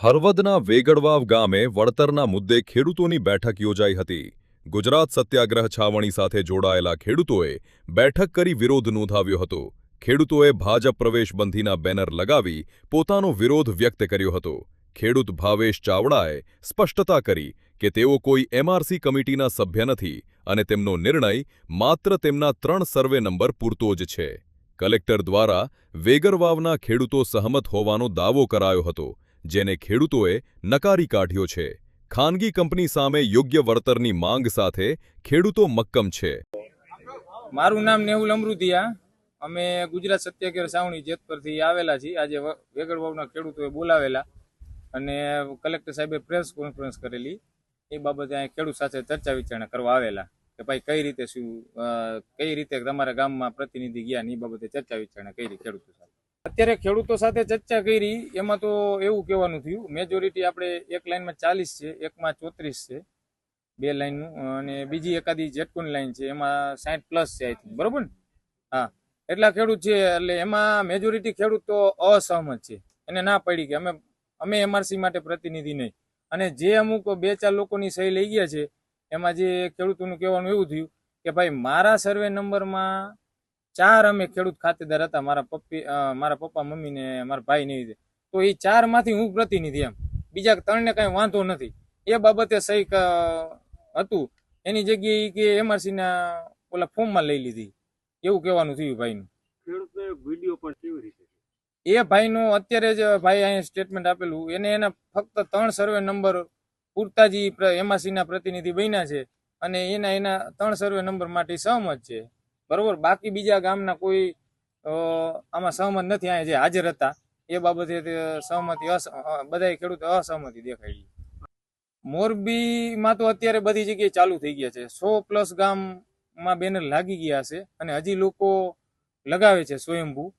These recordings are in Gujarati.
હળવદના વેગડવાવ ગામે વળતરના મુદ્દે ખેડૂતોની બેઠક યોજાઈ હતી. ગુજરાત સત્યાગ્રહ છાવણી સાથે જોડાયેલા ખેડૂતોએ બેઠક કરી વિરોધ નોંધાવ્યો હતો. ખેડૂતોએ ભાજપ પ્રવેશબંધીના બેનર લગાવી પોતાનો વિરોધ વ્યક્ત કર્યો હતો. ખેડૂત ભાવેશ ચાવડાએ સ્પષ્ટતા કરી કે તેઓ કોઈ એમઆરસી કમિટીના સભ્ય નથી અને તેમનો નિર્ણય માત્ર તેમના 3 સર્વે નંબર પૂરતો જ છે. કલેક્ટર દ્વારા વેગરવાવના ખેડૂતો સહમત હોવાનો દાવો કરાયો હતો, જેને ખેડૂતોએ નકારી કાઢ્યો છે. ખાનગી કંપની સામે યોગ્ય વળતરની માંગ સાથે ખેડૂતો મક્કમ છે. મારું નામ નેહુલ અમૃતિયા. અમે ગુજરાત સત્યાગ્રહ છાવણી જેતપુરથી આવેલા છીએ. આજે વેગડવાવના ખેડૂતોએ બોલાવેલા અને કલેક્ટર સાહેબે પ્રેસ કોન્ફરન્સ કરેલી. એ બાબતે અહીં ખેડૂત સાથે ચર્ચા વિચારણા કરવા આવેલા કે ભાઈ કઈ રીતે તમારા ગામમાં પ્રતિનિધિ ગયા ને એ બાબતે ચર્ચા વિચારણા કરી ખેડૂતો સાથે. અત્યારે ખેડૂતો સાથે ચર્ચા કરી એમાં તો એવું કહેવાનું થયું, મેજોરિટી આપણે એક લાઈનમાં 40 છે, એકમાં 34 છે, 2 લાઈનનું, અને બીજી એકાદી જેટકોની લાઈન છે એમાં 60+ છે, બરોબર ને? હા, એટલા ખેડૂત છે. એટલે એમાં મેજોરિટી ખેડૂત તો અસહમત છે. એને ના પડી કે અમે એમઆરસી માટે પ્રતિનિધિ નહીં. અને જે અમુક 2-4 લોકોની સહી લઈ ગયા છે એમાં જે ખેડૂતોનું કહેવાનું એવું થયું કે ભાઈ મારા સર્વે નંબરમાં 4 અમે ખેડૂત ખાતેદાર હતા, મારા પપ્પા મમ્મી ને મારા ભાઈ ને રીતે, તો એ 4 માંથી હું પ્રતિનિધિ, એમ બીજા 3 ને કઈ વાંધો નથી. એ બાબતે સહી હતું, એની જગ્યાએ કે એમઆરસી ના ઓલા ફોર્મમાં લઈ લીધી, એવું કહેવાનું થયું ભાઈનું. ખેડૂતનો વિડીયો પણ કેવી રીતે એ ભાઈનું અત્યારે જ ભાઈ અહીંયા સ્ટેટમેન્ટ આપેલું, એને ફક્ત 3 સર્વે નંબર પૂરતા જ એમઆરસી ના પ્રતિનિધિ બન્યા છે અને એના 3 સર્વે નંબર માટે સહમત છે, બરોબર. બાકી બીજા ગામના કોઈ આમાં સહમત નથી. અહીંયા જે હાજર હતા એ બાબતે સહમતિ બધા ખેડૂતો અસહમતિ દેખાડી. મોરબીમાં તો અત્યારે બધી જગ્યાએ ચાલુ થઈ ગયા છે. 100+ ગામમાં બેનર લાગી ગયા છે અને હજી લોકો લગાવે છે સ્વયંભૂ.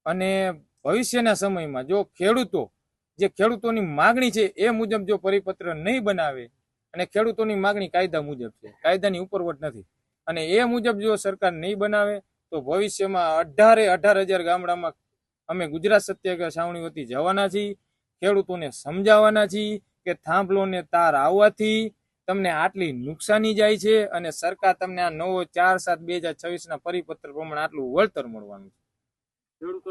અને ભવિષ્યના સમયમાં જો ખેડૂતોની માગણી છે એ મુજબ જો પરિપત્ર નહીં બનાવે, અને ખેડૂતોની માગણી કાયદા મુજબ છે, કાયદાની ઉપરવટ નથી, અને એ મુજબ જો સરકાર નહીં બનાવે તો ભવિષ્યમાં 18,000 ગામડામાં અમે ગુજરાત સત્યાગ્રહ છાવણી વતી જવાના છીએ. ખેડૂતોને સમજાવવાના છીએ કે થાંભલો ને તાર આવવાથી તમને આટલી નુકસાની જાય છે અને સરકાર તમને આ નવો 4/7/2026 ના પરિપત્ર પ્રમાણે આટલું વળતર મળવાનું છે.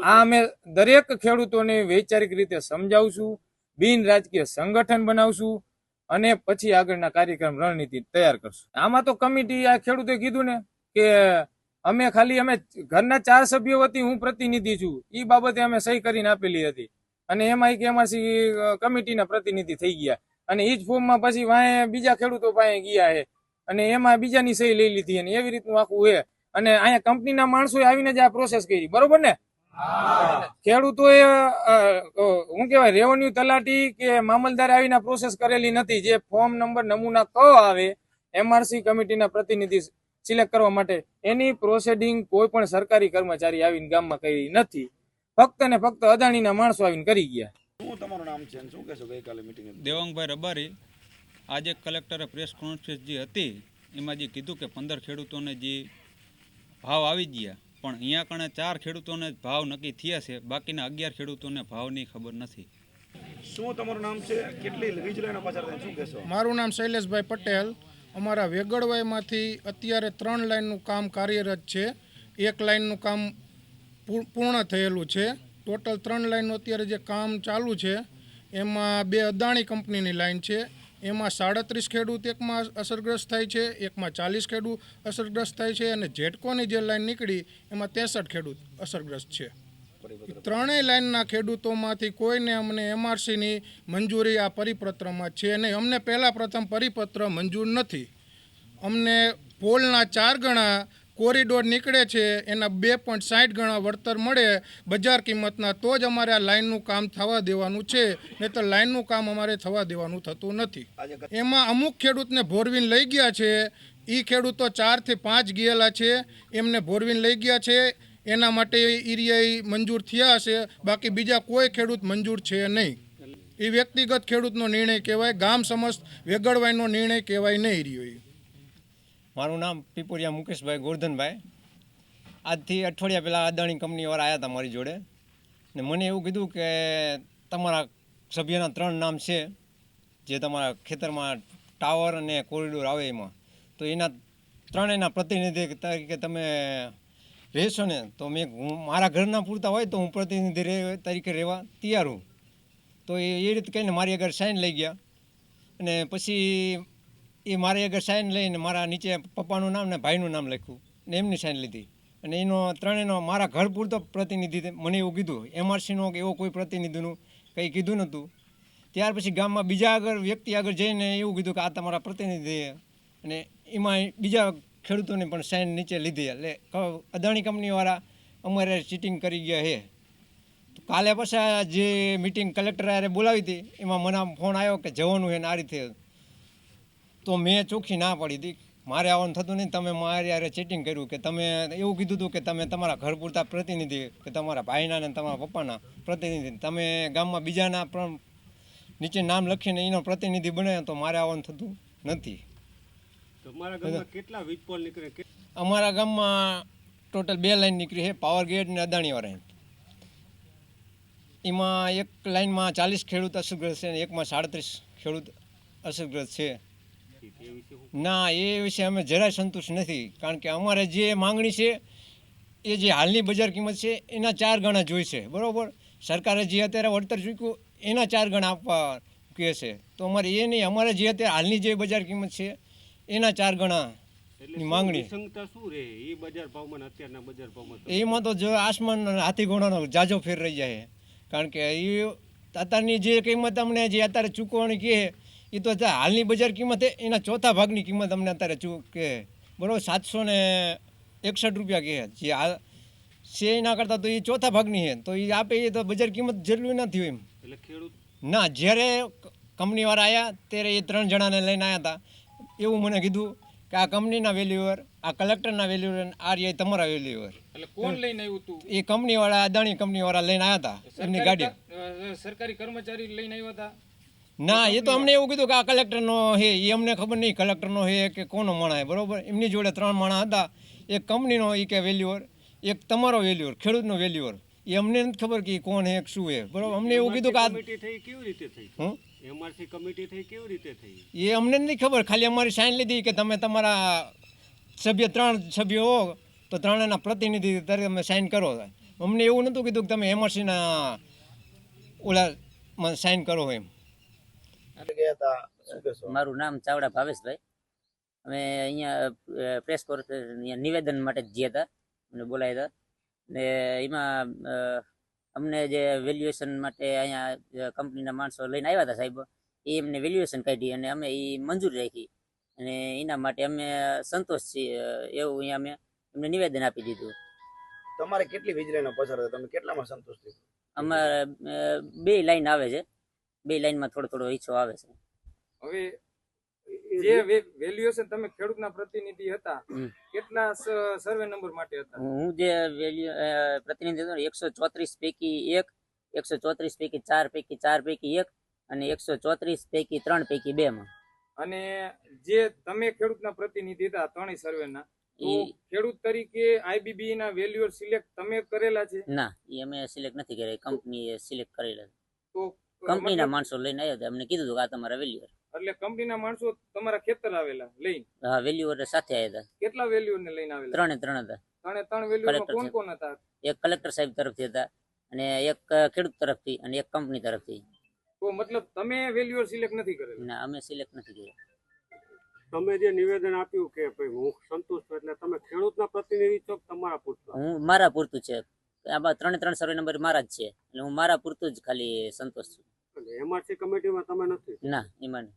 આ અમે દરેક ખેડૂતોને વૈચારિક રીતે સમજાવશું, બિન રાજકીય સંગઠન બનાવશું અને પછી આગળના કાર્યક્રમ રણનીતિ તૈયાર કરશું. આમાં તો કમિટી, આ ખેડૂતે કીધું ને કે અમે ઘરના 4 સભ્યો વતી હું પ્રતિનિધિ છું, એ બાબતે અમે સહી કરીને આપેલી હતી અને એમાં કે એમઆરસી કમિટીના પ્રતિનિધિ થઈ ગયા અને એ જ ફોર્મમાં પછી વાંહે બીજા ખેડૂતો પાસે ગયા છે અને એમાં બીજાની સહી લઈ લીધી અને એવી રીતનું આખું છે. અને અહીંયા કંપનીના માણસોએ આવીને જ આ પ્રોસેસ કરી, બરોબર ને? ખેડૂતોએ શું કહેવાય, રેવન્યુ તલાટી કે મામલદાર આવીને પ્રોસેસ કરેલી નથી. જે ફોર્મ નંબર નમૂના ક આવે એમઆરસી કમિટીના પ્રતિનિધિ સિલેક્ટ કરવા માટે, એની પ્રોસેડિંગ કોઈ પણ સરકારી કર્મચારી આવીને ગામમાં કરી નથી. ફક્ત ને ફક્ત અદાણીના માણસો આવીને કરી ગયા. શું તમારું નામ છે, શું કહેશો ગઈકાલે મીટિંગ? દેવાંગભાઈ રબારી. આજે કલેક્ટરે પ્રેસ કોન્ફરન્સ જે હતી એમાં જે કીધું કે 15 ખેડૂતોને જે ભાવ આવી ગયા, પણ અહીંયા કણે 4 ખેડૂતોને ભાવ નક્કી થયા છે, બાકીના 11 ખેડૂતોને ભાવની ખબર નથી. શું તમારું નામ છે, કેટલી વીજ લાઈનો પાછળ શું કહેશો? મારું નામ શૈલેષભાઈ પટેલ. અમારા વેગડવાઈમાંથી અત્યારે 3 લાઈનનું કામ કાર્યરત છે. 1 લાઈનનું કામ પૂર્ણ થયેલું છે. ટોટલ 3 લાઈનનું અત્યારે જે કામ ચાલુ છે એમાં 2 અદાણી કંપનીની લાઈન છે. એમાં 37 ખેડૂત એકમાં અસરગ્રસ્ત થાય છે, એકમાં 40 ખેડૂત અસરગ્રસ્ત થાય છે, અને જેટકોની જે લાઈન નીકળી એમાં 63 ખેડૂત અસરગ્રસ્ત છે. 3 લાઈનના ખેડૂતોમાંથી કોઈને અમને એમઆરસીની મંજૂરી આ પરિપત્રમાં છે નહીં. અમને પ્રથમ પરિપત્ર મંજૂર નથી. અમને પોલના 4 ગણા કોરિડોર નીકળે છે, એના 2.60 ગણા વળતર મળે બજાર કિંમતના, તો જ અમારે આ લાઇનનું કામ થવા દેવાનું છે, નહીં તો લાઇનનું કામ અમારે થવા દેવાનું થતું નથી. એમાં અમુક ખેડૂતને ભોરવીને લઈ ગયા છે. એ ખેડૂતો 4 થી 5 ગયેલા છે, એમને ભોરવીને લઈ ગયા છે. એના માટે એરિયા મંજૂર થયા હશે, બાકી બીજા કોઈ ખેડૂત મંજૂર છે નહીં. એ વ્યક્તિગત ખેડૂતનો નિર્ણય કહેવાય, ગામ સમસ્ત વેગડવાઈનો નિર્ણય કહેવાય નહીં રહ્યો. મારું નામ પીપુરિયા મુકેશભાઈ ગોરધનભાઈ. આજથી અઠવાડિયા પહેલાં અદાણી કંપનીવાળા આવ્યા હતા મારી જોડે ને મને એવું કીધું કે તમારા સભ્યના 3 નામ છે જે તમારા ખેતરમાં ટાવર અને કોરિડોર આવે એમાં, તો એના ત્રણેયના પ્રતિનિધિ તરીકે તમે રહેશો ને, તો હું મારા ઘરના પૂરતા હોય તો હું પ્રતિનિધિ તરીકે રહેવા તૈયાર હું. તો એ રીતે કહીને મારી આગળ સાઇન લઈ ગયા, અને પછી એ મારી આગળ સાઇન લઈને મારા નીચે પપ્પાનું નામ ને ભાઈનું નામ લખ્યું ને એમની સાઇન લીધી, અને એનો ત્રણેયનો મારા ઘર પૂરતો પ્રતિનિધિ મને એવું કીધું. એમઆરસીનો કે એવો કોઈ પ્રતિનિધિનું કંઈ કીધું નહોતું. ત્યાર પછી ગામમાં બીજા આગળ વ્યક્તિ આગળ જઈને એવું કીધું કે આ તમારા પ્રતિનિધિ, અને એમાં બીજા ખેડૂતોને પણ સાઇન નીચે લીધી. એટલે અદાણી કંપનીવાળા અમારે ચીટિંગ કરી ગયા છે. તો કાલે પાછા જે મિટિંગ કલેક્ટરે બોલાવી હતી એમાં મને ફોન આવ્યો કે જવાનું છે ને આ રીતે. તો મેં ચોખ્ખી ના પાડી હતી, મારે આવવાનું થતું નહીં. તમે મારી યારે ચીટિંગ કર્યું કે તમે એવું કીધું હતું કે તમે તમારા ઘર પૂરતા પ્રતિનિધિ, કે તમારા ભાઈના ને તમારા પપ્પાના પ્રતિનિધિ, તમે ગામમાં બીજાના પણ નીચે નામ લખીને એનો પ્રતિનિધિ બને, તો મારે આવવાનું થતું નથી. તમારા ગામમાં કેટલા વીજ પોલ નીકળે? અમારા ગામમાં ટોટલ 2 લાઈન નીકળી છે, પાવર ગેટ ને અદાણીવાળા. એમાં એક લાઈનમાં 40 ખેડૂત અસરગ્રસ્ત છે અને એકમાં 37 ખેડૂત અસરગ્રસ્ત છે. ના, એ વિશે અમે જરાય સંતુષ્ટ નથી, કારણ કે અમારે જે માંગણી છે એ જે હાલની બજાર કિંમત છે એના 4 ગણા જોઈશે. બરાબર, સરકારે જે અત્યારે વળતર ચૂક્યું એના 4 ગણા આપવા કહે છે. તો અમારે એ નહીં, અમારે જે અત્યારે હાલની જે બજાર કિંમત છે એના 4 ગણાની માંગણી. વિસંગતા શું રહે એ બજાર ભાવમાં અત્યારના બજાર ભાવમાં? એમાં તો જો આસમાન હાથી ઘોડાનો જાજો ફેર રહી જાય, કારણ કે એ અત્યારની જે કિંમત અમને જે અત્યારે ચૂકવણી કહે એ તો હાલની બજાર કિંમત એના ચોથા ભાગની કિંમત અમને અત્યારે કહે. બરાબર, 761 રૂપિયા કહે જે હાલ છે, એના કરતાં તો એ ચોથા ભાગની છે. તો એ આપે એ તો બજાર કિંમત જેટલું નથી હોય એમ. એટલે ખેડૂત ના, જ્યારે કંપનીવાળા આવ્યા ત્યારે એ 3 જણાને લઈને આવ્યા હતા. એવું મને કીધું કે આ કંપનીના વેલ્યુઅર, આ કલેક્ટરના વેલ્યુઅર, આ રહ્યા તમારા વેલ્યુઅર. એટલે કોણ લઈને આવ્યું હતું? એ કંપનીવાળા, અદાણી કંપનીવાળા લઈને આવ્યા હતા એમની ગાડી. સરકારી કર્મચારી લઈને આવ્યા હતા? ના, એ તો અમને એવું કીધું કે આ કલેક્ટરનો છે. એ અમને ખબર નહીં કલેક્ટરનો છે કે કોનો માણા છે. બરાબર, એમની જોડે 3 માણા હતા. એક કંપનીનો એ કે વેલ્યુઅર, એક તમારો વેલ્યુઅર, ખેડૂતનો વેલ્યુઅર. એ અમને નથી ખબર કે કોણ છે શું છે. બરાબર, અમને એવું કીધું કે આ કમિટી થઈ કેવી રીતે થઈ? એમઆરસી કમિટી થઈ કેવી રીતે થઈ? એ અમને નથી ખબર. ખાલી અમારી સાઇન લીધી કે તમે તમારા સભ્ય 3 સભ્યો હો તો 3ના પ્રતિનિધિ તરીકે તમે સાઇન કરો. અમને એવું નહોતું કીધું કે તમે એમઆરસીના ઓલા સાઇન કરો એમ. મારું નામ ચાવડા ભાવેશભાઈ. અમે અહીંયા પ્રેસ કોન્ફરન્સ નિવેદન માટે જ ગયા હતા, અમને બોલાયા હતા. ને એમાં અમને જે વેલ્યુએશન માટે અહીંયા કંપનીના માણસો લઈને આવ્યા હતા સાહેબ, એ એમને વેલ્યુએશન કાઢી અને અમે એ મંજૂર રાખી, અને એના માટે અમે સંતોષ છીએ એવું અહીંયા અમે એમને નિવેદન આપી દીધું. તમારે કેટલી વીજળીનો પસાર થયો? તમે કેટલામાં સંતોષ થયો? અમારે 2 લાઈન આવે છે, 2 લાઈનમાં થોડો હિસ્સો આવે છે. હવે જે વેલ્યુએશન તમે ખેડૂતના પ્રતિનિધિ હતા, કેટલા સર્વે નંબર માટે હતા? હું જે પ્રતિનિધિ હતો 134 પૈકી 1, 134 પૈકી 4 પૈકી 4 પૈકી 1, અને 134 પૈકી 3 પૈકી 2 માં. અને જે તમે ખેડૂતના પ્રતિનિધિ હતા 3 સર્વેના, તો ખેડૂત તરીકે આઈબીબી ના વેલ્યુઅર સિલેક્ટ તમે કરેલા છે? ના, એ અમે સિલેક્ટ નથી કર્યા, કંપનીએ સિલેક્ટ કરેલા. તો કંપનીના માણસો લઈને આવ્યા હતા, અમને કીધું હતું કે આ તમારા વેલ્યુઅર. એટલે કંપનીના માણસો તમારા ખેતર આવેલા લઈને? હા, વેલ્યુઅર સાથે આવ્યા હતા. કેટલા વેલ્યુઅર ને લઈને આવેલા? 3 હતા. 3 વેલ્યુઅર કોણ કોણ હતા? એક કલેક્ટર સાહેબ તરફથી હતા, અને એક ખેડૂત તરફથી, અને એક કંપની તરફથી. તો મતલબ તમે વેલ્યુઅર સિલેક્ટ નથી કરેલા? ના, અમે સિલેક્ટ નથી કર્યા. તમે જે નિવેદન આપ્યું કે ભાઈ હું સંતુષ્ટ છું, એટલે તમે ખેડૂતના પ્રતિનિધિ છો કે તમારા પૂરતું? હું મારા પૂરતું છે. આ 3 સર્વે નંબર મારા જ છે, એટલે હું મારા પૂરતું જ ખાલી સંતોષ છું. એમઆરસી કમિટીમાં તમે નથી? ના, એમાં નહીં.